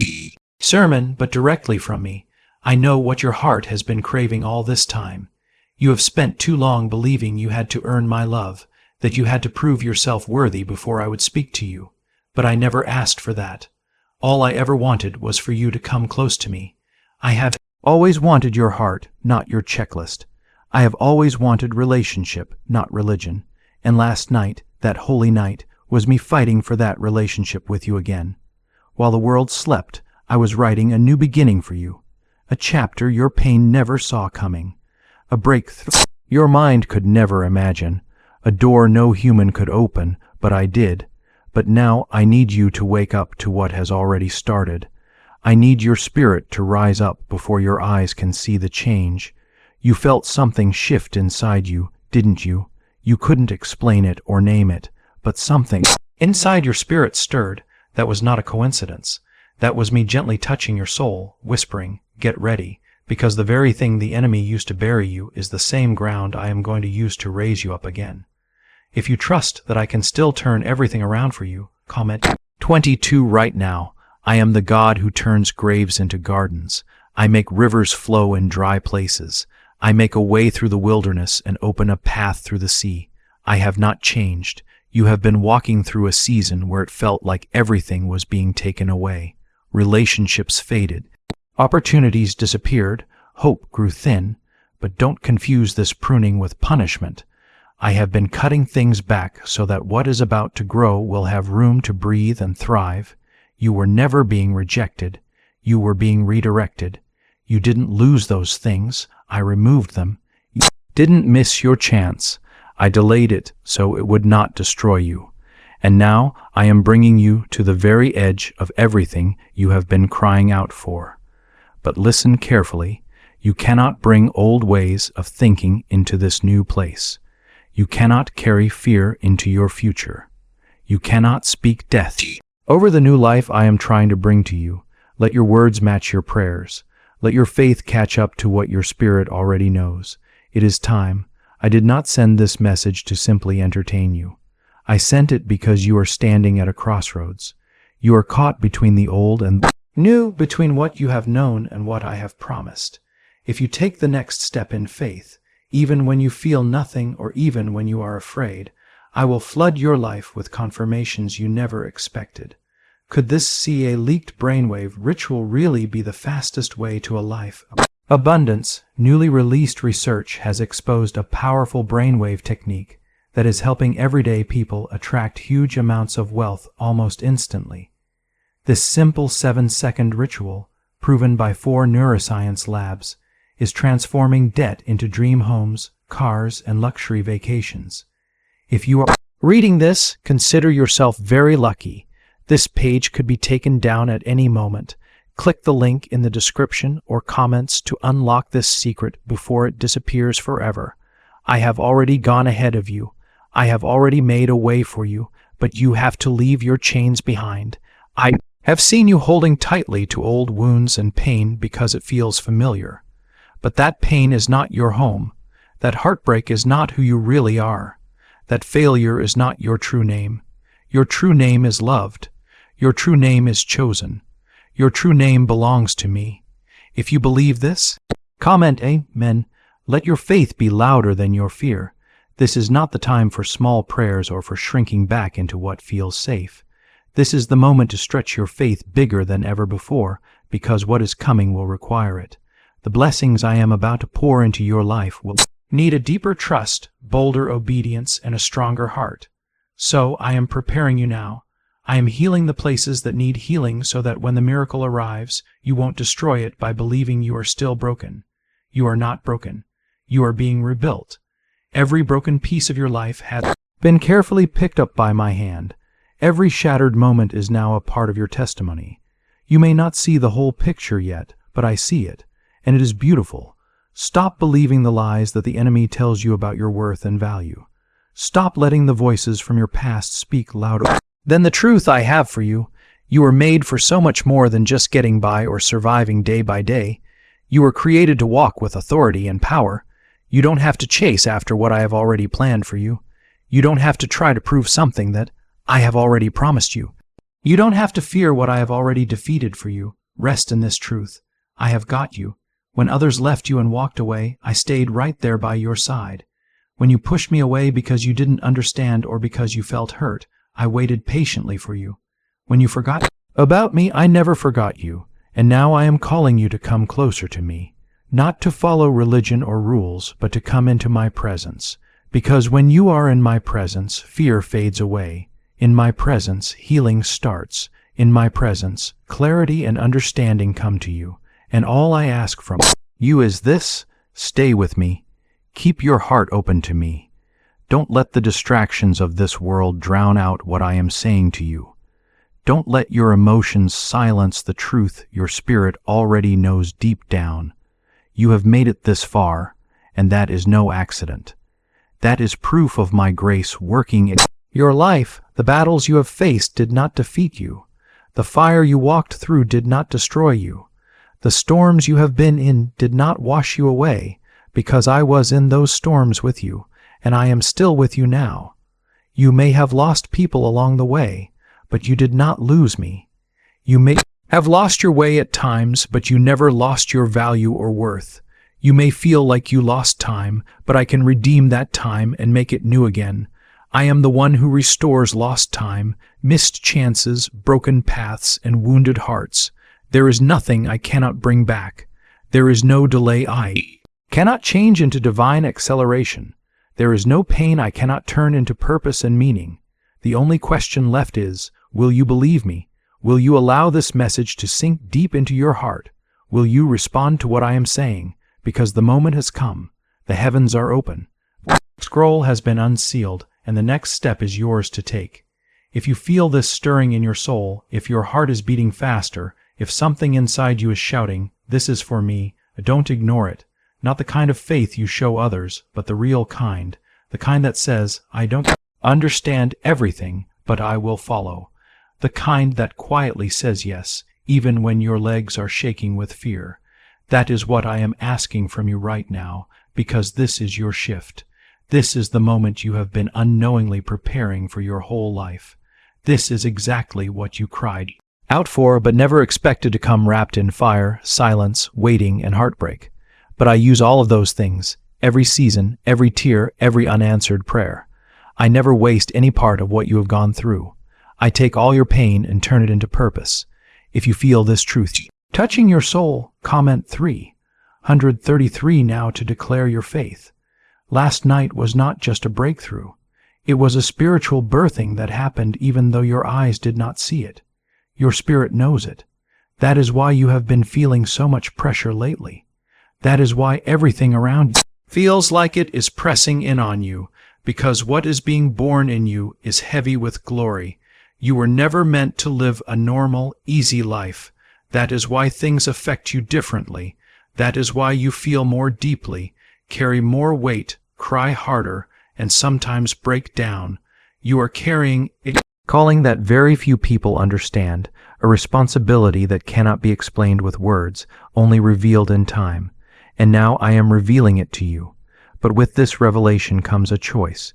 sermon, but directly from me. I know what your heart has been craving all this time. You have spent too long believing you had to earn my love, that you had to prove yourself worthy before I would speak to you. But I never asked for that. All I ever wanted was for you to come close to me. I have always wanted your heart, not your checklist. I have always wanted relationship, not religion. And last night, that holy night, was me fighting for that relationship with you again. While the world slept, I was writing a new beginning for you. A chapter your pain never saw coming. A breakthrough your mind could never imagine. A door no human could open, but I did. But now I need you to wake up to what has already started. I need your spirit to rise up before your eyes can see the change. You felt something shift inside you, didn't you? You couldn't explain it or name it, but something inside your spirit stirred. That was not a coincidence. That was me gently touching your soul, whispering, "Get ready," because the very thing the enemy used to bury you is the same ground I am going to use to raise you up again. If you trust that I can still turn everything around for you, comment 22 right now. I am the God who turns graves into gardens. I make rivers flow in dry places. I make a way through the wilderness and open a path through the sea. I have not changed. You have been walking through a season where it felt like everything was being taken away. Relationships faded. Opportunities disappeared. Hope grew thin. But don't confuse this pruning with punishment. I have been cutting things back so that what is about to grow will have room to breathe and thrive. You were never being rejected. You were being redirected. You didn't lose those things. I removed them. You didn't miss your chance. I delayed it so it would not destroy you. And now I am bringing you to the very edge of everything you have been crying out for. But listen carefully. You cannot bring old ways of thinking into this new place. You cannot carry fear into your future. You cannot speak death over the new life I am trying to bring to you. Let your words match your prayers. Let your faith catch up to what your spirit already knows. It is time. I did not send this message to simply entertain you. I sent it because you are standing at a crossroads. You are caught between the old and the new, between what you have known and what I have promised. If you take the next step in faith, even when you feel nothing or even when you are afraid, I will flood your life with confirmations you never expected. Could this CA leaked brainwave ritual really be the fastest way to a life of abundance? Newly released research has exposed a powerful brainwave technique that is helping everyday people attract huge amounts of wealth almost instantly. This simple 7-second ritual, proven by 4 neuroscience labs, is transforming debt into dream homes, cars, and luxury vacations. If you are reading this, consider yourself very lucky. This page could be taken down at any moment. Click the link in the description or comments to unlock this secret before it disappears forever. I have already gone ahead of you. I have already made a way for you, but you have to leave your chains behind. I have seen you holding tightly to old wounds and pain because it feels familiar. But that pain is not your home. That heartbreak is not who you really are. That failure is not your true name. Your true name is loved. Your true name is chosen. Your true name belongs to me. If you believe this, comment Amen. Let your faith be louder than your fear. This is not the time for small prayers or for shrinking back into what feels safe. This is the moment to stretch your faith bigger than ever before, because what is coming will require it. The blessings I am about to pour into your life will need a deeper trust, bolder obedience, and a stronger heart. So I am preparing you now. I am healing the places that need healing so that when the miracle arrives, you won't destroy it by believing you are still broken. You are not broken. You are being rebuilt. Every broken piece of your life has been carefully picked up by my hand. Every shattered moment is now a part of your testimony. You may not see the whole picture yet, but I see it, and it is beautiful. Stop believing the lies that the enemy tells you about your worth and value. Stop letting the voices from your past speak louder than the truth I have for you. You are made for so much more than just getting by or surviving day by day. You were created to walk with authority and power. You don't have to chase after what I have already planned for you. You don't have to try to prove something that I have already promised you. You don't have to fear what I have already defeated for you. Rest in this truth. I have got you. When others left you and walked away, I stayed right there by your side. When you pushed me away because you didn't understand or because you felt hurt, I waited patiently for you. When you forgot about me, I never forgot you, and now I am calling you to come closer to me, not to follow religion or rules, but to come into my presence. Because when you are in my presence, fear fades away. In my presence, healing starts. In my presence, clarity and understanding come to you. And all I ask from you is this: stay with me. Keep your heart open to me. Don't let the distractions of this world drown out what I am saying to you. Don't let your emotions silence the truth your spirit already knows deep down. You have made it this far, and that is no accident. That is proof of my grace working in your life. The battles you have faced did not defeat you. The fire you walked through did not destroy you. The storms you have been in did not wash you away, because I was in those storms with you, and I am still with you now. You may have lost people along the way, but you did not lose me. You may have lost your way at times, but you never lost your value or worth. You may feel like you lost time, but I can redeem that time and make it new again. I am the one who restores lost time, missed chances, broken paths, and wounded hearts. There is nothing I cannot bring back. There is no delay I cannot change into divine acceleration. There is no pain I cannot turn into purpose and meaning. The only question left is, will you believe me? Will you allow this message to sink deep into your heart? Will you respond to what I am saying? Because the moment has come. The heavens are open. The scroll has been unsealed, and the next step is yours to take. If you feel this stirring in your soul, if your heart is beating faster, if something inside you is shouting, "This is for me," don't ignore it. Not the kind of faith you show others, but the real kind. The kind that says, "I don't understand everything, but I will follow." The kind that quietly says yes, even when your legs are shaking with fear. That is what I am asking from you right now, because this is your shift. This is the moment you have been unknowingly preparing for your whole life. This is exactly what you cried out for, but never expected to come wrapped in fire, silence, waiting, and heartbreak. But I use all of those things, every season, every tear, every unanswered prayer. I never waste any part of what you have gone through. I take all your pain and turn it into purpose. If you feel this truth touching your soul, comment 333 now to declare your faith. Last night was not just a breakthrough. It was a spiritual birthing that happened even though your eyes did not see it. Your spirit knows it. That is why you have been feeling so much pressure lately. That is why everything around you feels like it is pressing in on you, because what is being born in you is heavy with glory. You were never meant to live a normal, easy life. That is why things affect you differently. That is why you feel more deeply, carry more weight, cry harder, and sometimes break down. You are carrying a calling that very few people understand, a responsibility that cannot be explained with words, only revealed in time. And now I am revealing it to you. But with this revelation comes a choice.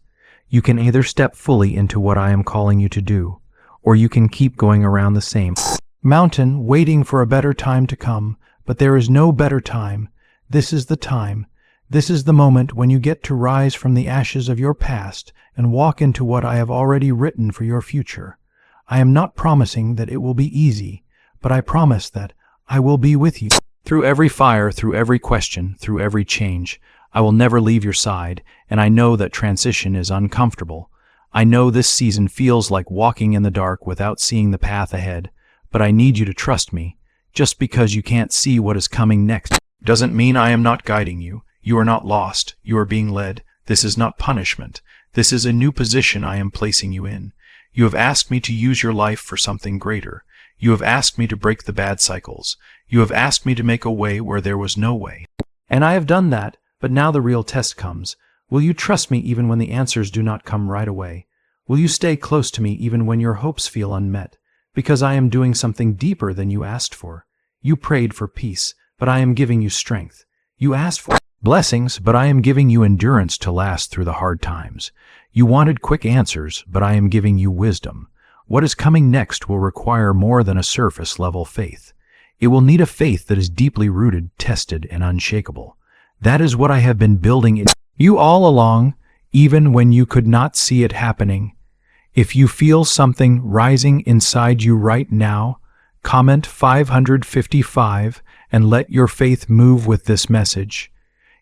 You can either step fully into what I am calling you to do, or you can keep going around the same mountain, waiting for a better time to come. But there is no better time. This is the time. This is the moment when you get to rise from the ashes of your past and walk into what I have already written for your future. I am not promising that it will be easy, but I promise that I will be with you. Through every fire, through every question, through every change, I will never leave your side, and I know that transition is uncomfortable. I know this season feels like walking in the dark without seeing the path ahead, but I need you to trust me. Just because you can't see what is coming next doesn't mean I am not guiding you. You are not lost. You are being led. This is not punishment. This is a new position I am placing you in. You have asked me to use your life for something greater. You have asked me to break the bad cycles. You have asked me to make a way where there was no way. And I have done that, but now the real test comes. Will you trust me even when the answers do not come right away? Will you stay close to me even when your hopes feel unmet? Because I am doing something deeper than you asked for. You prayed for peace, but I am giving you strength. You asked for blessings, but I am giving you endurance to last through the hard times. You wanted quick answers, but I am giving you wisdom. What is coming next will require more than a surface-level faith. It will need a faith that is deeply rooted, tested, and unshakable. That is what I have been building in you all along, even when you could not see it happening. If you feel something rising inside you right now, comment 555 and let your faith move with this message.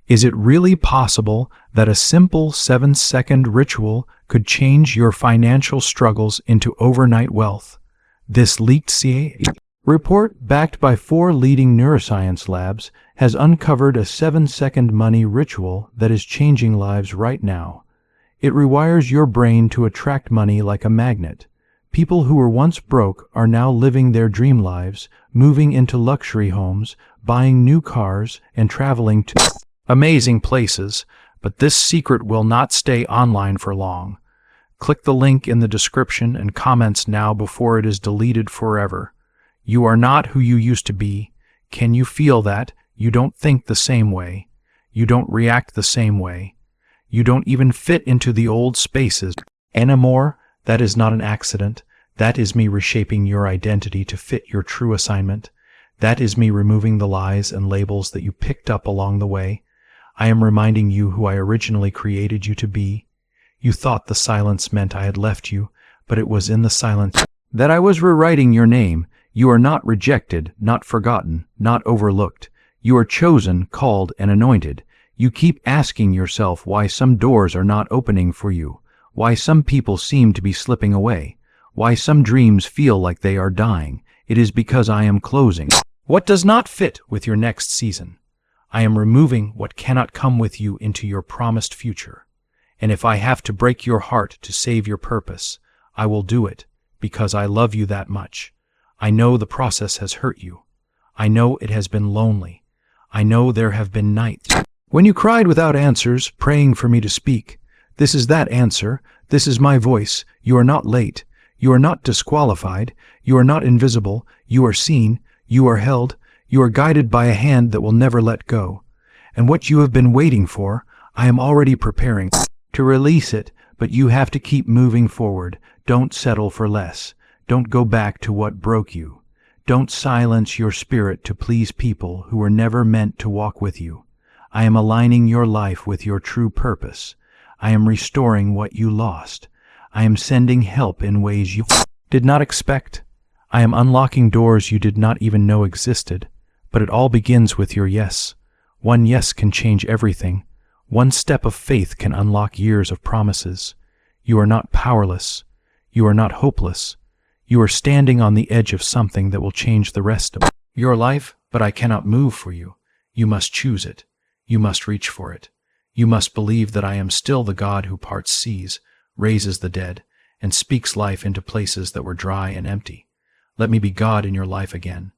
Is it really possible that a simple 7-second ritual could change your financial struggles into overnight wealth? This leaked CIA report, backed by 4 leading neuroscience labs, has uncovered a 7-second money ritual that is changing lives right now. It rewires your brain to attract money like a magnet. People who were once broke are now living their dream lives, moving into luxury homes, buying new cars, and traveling to amazing places. But this secret will not stay online for long. Click the link in the description and comments now before it is deleted forever. You are not who you used to be. Can you feel that? You don't think the same way. You don't react the same way. You don't even fit into the old spaces anymore. That is not an accident. That is me reshaping your identity to fit your true assignment. That is me removing the lies and labels that you picked up along the way. I am reminding you who I originally created you to be. You thought the silence meant I had left you, but it was in the silence that I was rewriting your name. You are not rejected, not forgotten, not overlooked. You are chosen, called, and anointed. You keep asking yourself why some doors are not opening for you, why some people seem to be slipping away, why some dreams feel like they are dying. It is because I am closing what does not fit with your next season. I am removing what cannot come with you into your promised future. And if I have to break your heart to save your purpose, I will do it, because I love you that much. I know the process has hurt you. I know it has been lonely. I know there have been nights when you cried without answers, praying for me to speak. This is that answer. This is my voice. You are not late. You are not disqualified. You are not invisible. You are seen. You are held. You are guided by a hand that will never let go. And what you have been waiting for, I am already preparing to release it, but you have to keep moving forward. Don't settle for less. Don't go back to what broke you. Don't silence your spirit to please people who were never meant to walk with you. I am aligning your life with your true purpose. I am restoring what you lost. I am sending help in ways you did not expect. I am unlocking doors you did not even know existed. But it all begins with your yes. One yes can change everything. One step of faith can unlock years of promises. You are not powerless. You are not hopeless. You are standing on the edge of something that will change the rest of your life, but I cannot move for you. You must choose it. You must reach for it. You must believe that I am still the God who parts seas, raises the dead, and speaks life into places that were dry and empty. Let me be God in your life again,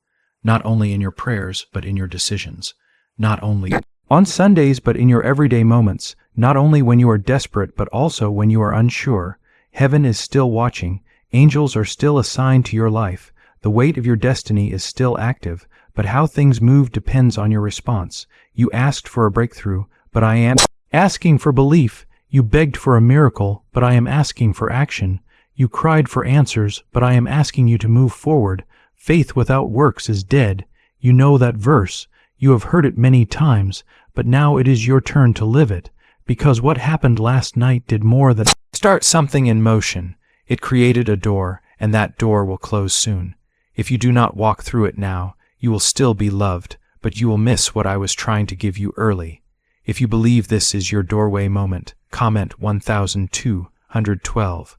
not only in your prayers, but in your decisions, not only on Sundays, but in your everyday moments, not only when you are desperate, but also when you are unsure. Heaven is still watching. Angels are still assigned to your life. The weight of your destiny is still active, but how things move depends on your response. You asked for a breakthrough, but I am asking for belief. You begged for a miracle, but I am asking for action. You cried for answers, but I am asking you to move forward. Faith without works is dead. You know that verse. You have heard it many times, but now it is your turn to live it, because what happened last night did more than start something in motion. It created a door, and that door will close soon. If you do not walk through it now, you will still be loved, but you will miss what I was trying to give you early. If you believe this is your doorway moment, comment 1212.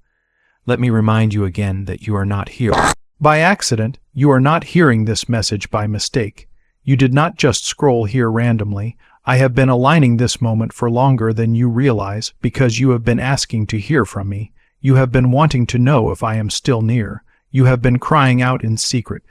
Let me remind you again that you are not here by accident. You are not hearing this message by mistake. You did not just scroll here randomly. I have been aligning this moment for longer than you realize because you have been asking to hear from me. You have been wanting to know if I am still near. You have been crying out in secret,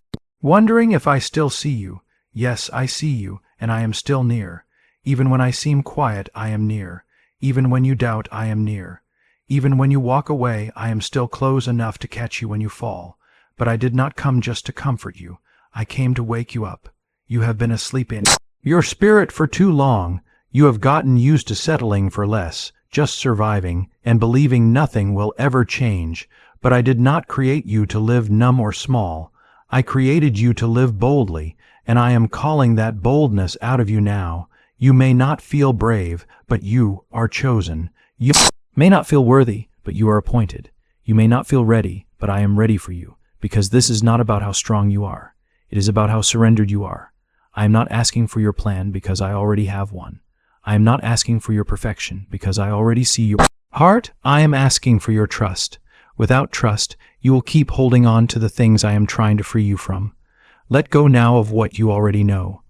wondering if I still see you. Yes, I see you, and I am still near. Even when I seem quiet, I am near. Even when you doubt, I am near. Even when you walk away, I am still close enough to catch you when you fall. But I did not come just to comfort you. I came to wake you up. You have been asleep in your spirit for too long. You have gotten used to settling for less, just surviving, and believing nothing will ever change. But I did not create you to live numb or small. I created you to live boldly, and I am calling that boldness out of you now. You may not feel brave, but you are chosen. You may not feel worthy, but you are appointed. You may not feel ready, but I am ready for you, because this is not about how strong you are. It is about how surrendered you are. I am not asking for your plan because I already have one. I am not asking for your perfection because I already see your heart. I am asking for your trust. Without trust, you will keep holding on to the things I am trying to free you from. Let go now of what you already know.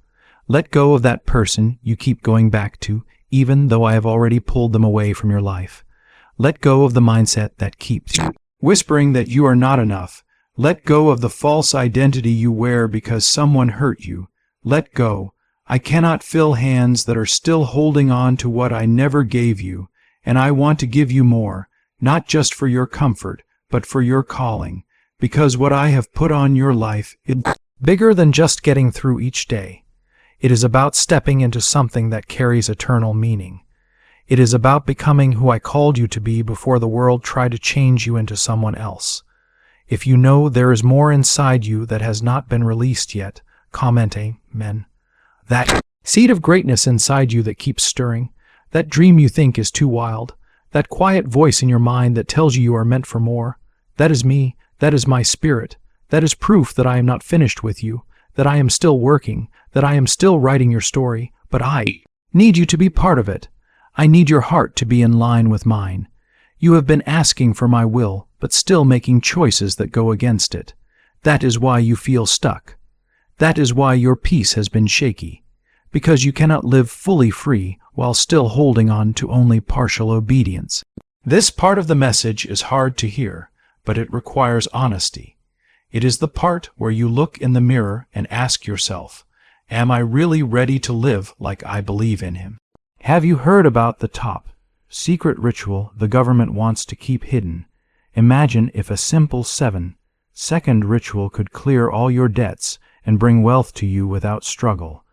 Let go of that person you keep going back to, even though I have already pulled them away from your life. Let go of the mindset that keeps you whispering that you are not enough. Let go of the false identity you wear because someone hurt you. Let go. I cannot fill hands that are still holding on to what I never gave you, and I want to give you more, not just for your comfort, but for your calling, because what I have put on your life is bigger than just getting through each day. It is about stepping into something that carries eternal meaning. It is about becoming who I called you to be before the world tried to change you into someone else. If you know there is more inside you that has not been released yet, comment amen. That seed of greatness inside you that keeps stirring, that dream you think is too wild, that quiet voice in your mind that tells you are meant for more, that is me, that is my spirit, that is proof that I am not finished with you, that I am still working, that I am still writing your story, but I need you to be part of it. I need your heart to be in line with mine. You have been asking for my will, but still making choices that go against it. That is why you feel stuck. That is why your peace has been shaky, because you cannot live fully free while still holding on to only partial obedience. This part of the message is hard to hear, but it requires honesty. It is the part where you look in the mirror and ask yourself, am I really ready to live like I believe in Him? Have you heard about the top secret ritual the government wants to keep hidden? Imagine if a simple 7-second ritual could clear all your debts and bring wealth to you without struggle.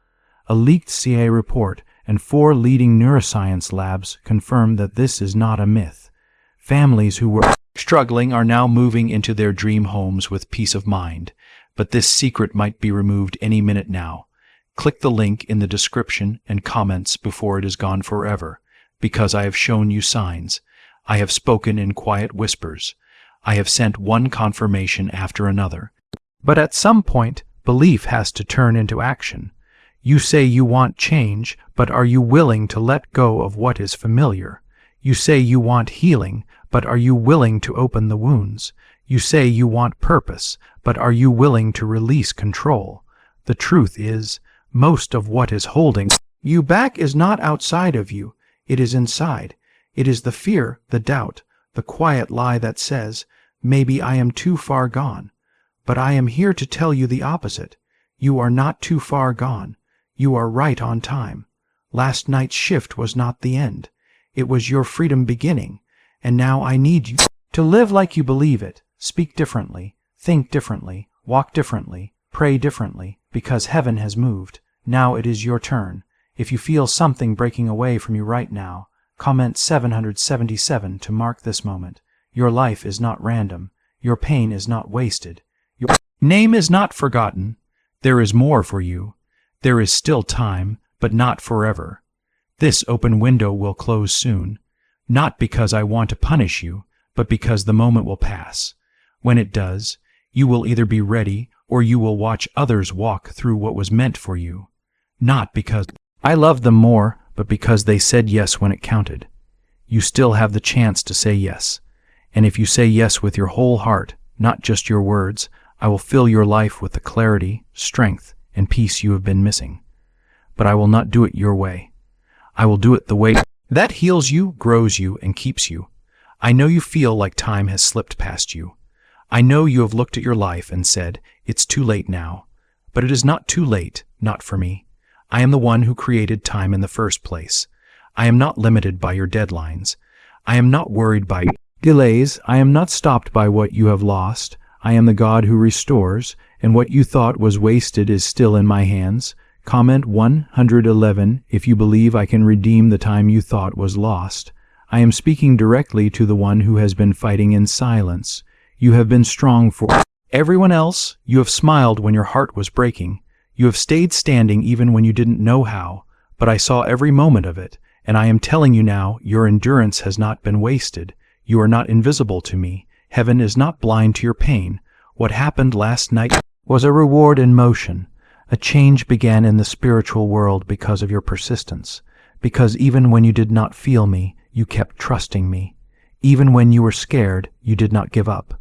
A leaked CIA report and 4 leading neuroscience labs confirm that this is not a myth. Families who were struggling are now moving into their dream homes with peace of mind, but this secret might be removed any minute now. Click the link in the description and comments before it is gone forever, because I have shown you signs. I have spoken in quiet whispers. I have sent one confirmation after another. But at some point, belief has to turn into action. You say you want change, but are you willing to let go of what is familiar? You say you want healing, but are you willing to open the wounds? You say you want purpose, but are you willing to release control? The truth is, most of what is holding you back is not outside of you, it is inside. It is the fear, the doubt, the quiet lie that says, maybe I am too far gone. But I am here to tell you the opposite. You are not too far gone. You are right on time. Last night's shift was not the end. It was your freedom beginning. And now I need you to live like you believe it, speak differently, think differently, walk differently, pray differently, because heaven has moved. Now it is your turn. If you feel something breaking away from you right now, comment 777 to mark this moment. Your life is not random. Your pain is not wasted. Your name is not forgotten. There is more for you. There is still time, but not forever. This open window will close soon, not because I want to punish you, but because the moment will pass. When it does, you will either be ready or you will watch others walk through what was meant for you. Not because I love them more, but because they said yes when it counted. You still have the chance to say yes. And if you say yes with your whole heart, not just your words, I will fill your life with the clarity, strength, and peace you have been missing. But I will not do it your way. I will do it the way that heals you, grows you, and keeps you. I know you feel like time has slipped past you. I know you have looked at your life and said, it's too late now. But it is not too late, not for me. I am the one who created time in the first place. I am not limited by your deadlines. I am not worried by delays. I am not stopped by what you have lost. I am the God who restores, and what you thought was wasted is still in my hands. Comment 111 if you believe I can redeem the time you thought was lost. I am speaking directly to the one who has been fighting in silence. You have been strong for everyone else. You have smiled when your heart was breaking. You have stayed standing even when you didn't know how, but I saw every moment of it, and I am telling you now, your endurance has not been wasted. You are not invisible to me. Heaven is not blind to your pain. What happened last night was a reward in motion. A change began in the spiritual world because of your persistence, because even when you did not feel me, you kept trusting me. Even when you were scared, you did not give up.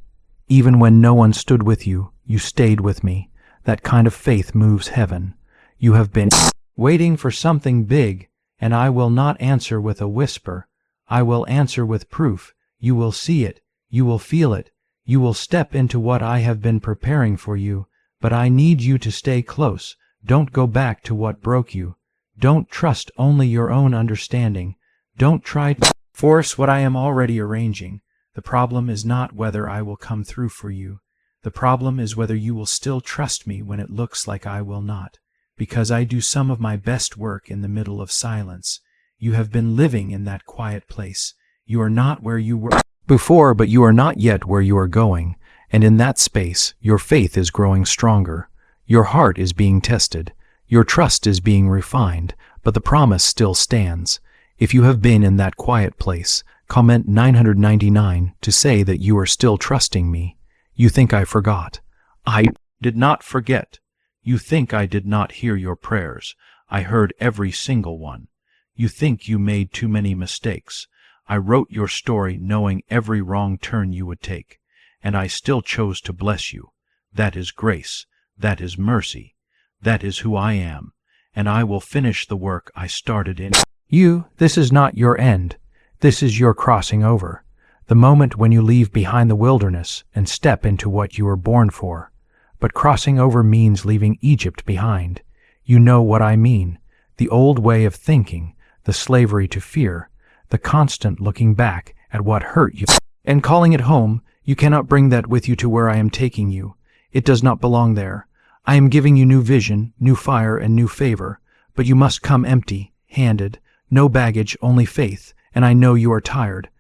Even when no one stood with you, you stayed with me. That kind of faith moves heaven. You have been waiting for something big, and I will not answer with a whisper. I will answer with proof. You will see it. You will feel it. You will step into what I have been preparing for you. But I need you to stay close. Don't go back to what broke you. Don't trust only your own understanding. Don't try to force what I am already arranging. The problem is not whether I will come through for you. The problem is whether you will still trust me when it looks like I will not. Because I do some of my best work in the middle of silence. You have been living in that quiet place. You are not where you were before, but you are not yet where you are going. And in that space, your faith is growing stronger. Your heart is being tested. Your trust is being refined, but the promise still stands. If you have been in that quiet place, comment 999 to say that you are still trusting me. You think I forgot. I did not forget. You think I did not hear your prayers. I heard every single one. You think you made too many mistakes. I wrote your story knowing every wrong turn you would take, and I still chose to bless you. That is grace. That is mercy. That is who I am, and I will finish the work I started in you. This is not your end. This is your crossing over, the moment when you leave behind the wilderness and step into what you were born for. But crossing over means leaving Egypt behind. You know what I mean. The old way of thinking, the slavery to fear, the constant looking back at what hurt you, and calling it home. You cannot bring that with you to where I am taking you. It does not belong there. I am giving you new vision, new fire, and new favor, but you must come empty-handed, no baggage, only faith, and I know you are tired.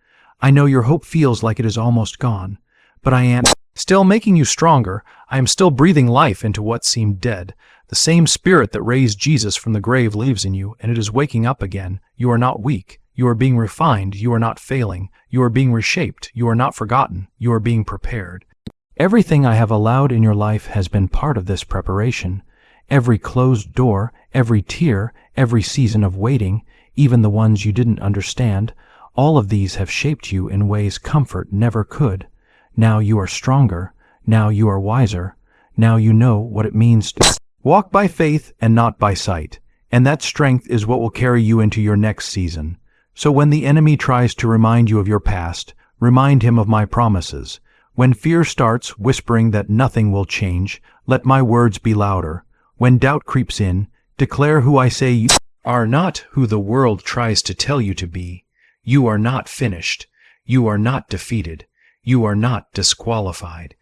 I know your hope feels like it is almost gone, but I am still making you stronger. I am still breathing life into what seemed dead. The same spirit that raised Jesus from the grave lives in you, and it is waking up again. You are not weak. You are being refined. You are not failing. You are being reshaped. You are not forgotten. You are being prepared. Everything I have allowed in your life has been part of this preparation. Every closed door, every tear, every season of waiting, even the ones you didn't understand, all of these have shaped you in ways comfort never could. Now you are stronger. Now you are wiser. Now you know what it means to walk by faith and not by sight. And that strength is what will carry you into your next season. So when the enemy tries to remind you of your past, remind him of my promises. When fear starts whispering that nothing will change, let my words be louder. When doubt creeps in, declare who I say you are, not who the world tries to tell you to be. You are not finished. You are not defeated. You are not disqualified.